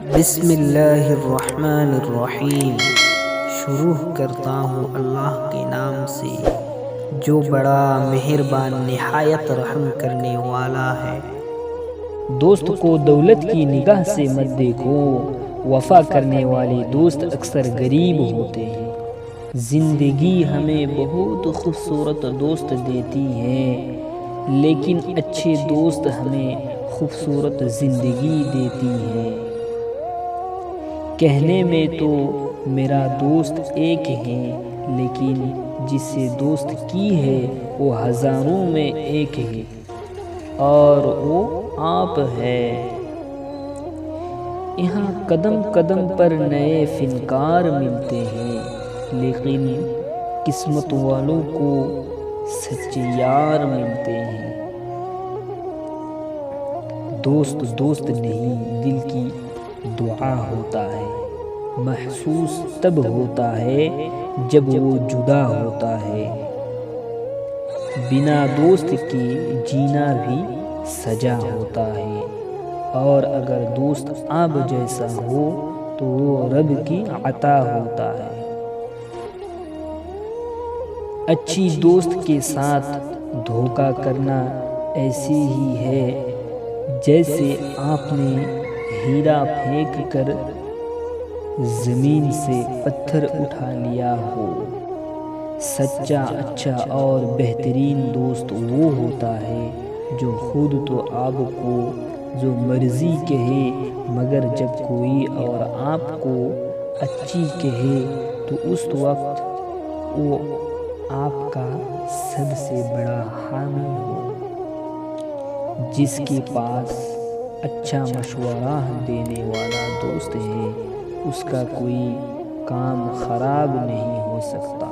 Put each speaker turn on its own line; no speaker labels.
بسم اللہ الرحمن الرحیم۔ شروع کرتا ہوں اللہ کے نام سے جو بڑا مہربان نہایت رحم کرنے والا ہے۔
دوست کو دولت کی نگاہ سے مت دیکھو، وفا کرنے والے دوست اکثر غریب ہوتے ہیں۔ زندگی ہمیں بہت خوبصورت دوست دیتی ہے، لیکن اچھے دوست ہمیں خوبصورت زندگی دیتی ہے۔ کہنے میں تو میرا دوست ایک ہے، لیکن جس سے دوست کی ہے وہ ہزاروں میں ایک ہے، اور وہ آپ ہے۔ یہاں قدم قدم پر نئے فنکار ملتے ہیں، لیکن قسمت والوں کو سچے یار ملتے ہیں۔ دوست دوست نہیں، دل کی دعا ہوتا ہے، محسوس تب ہوتا ہے جب وہ جدا ہوتا ہے۔ بنا دوست کے جینا بھی سجا ہوتا ہے، اور اگر دوست آب جیسا ہو تو وہ رب کی عطا ہوتا ہے۔ اچھی دوست کے ساتھ دھوکہ کرنا ایسے ہی ہے جیسے آپ نے ہیرا پھینک کر زمین سے پتھر اٹھا لیا ہو۔ سچا، اچھا اور بہترین دوست وہ ہوتا ہے جو خود تو آپ کو جو مرضی کہے، مگر جب کوئی اور آپ کو اچھی کہے تو اس وقت وہ آپ کا سب سے بڑا حامی ہو۔ جس کے پاس اچھا مشورہ دینے والا دوست ہے، اس کا کوئی کام خراب نہیں ہو سکتا۔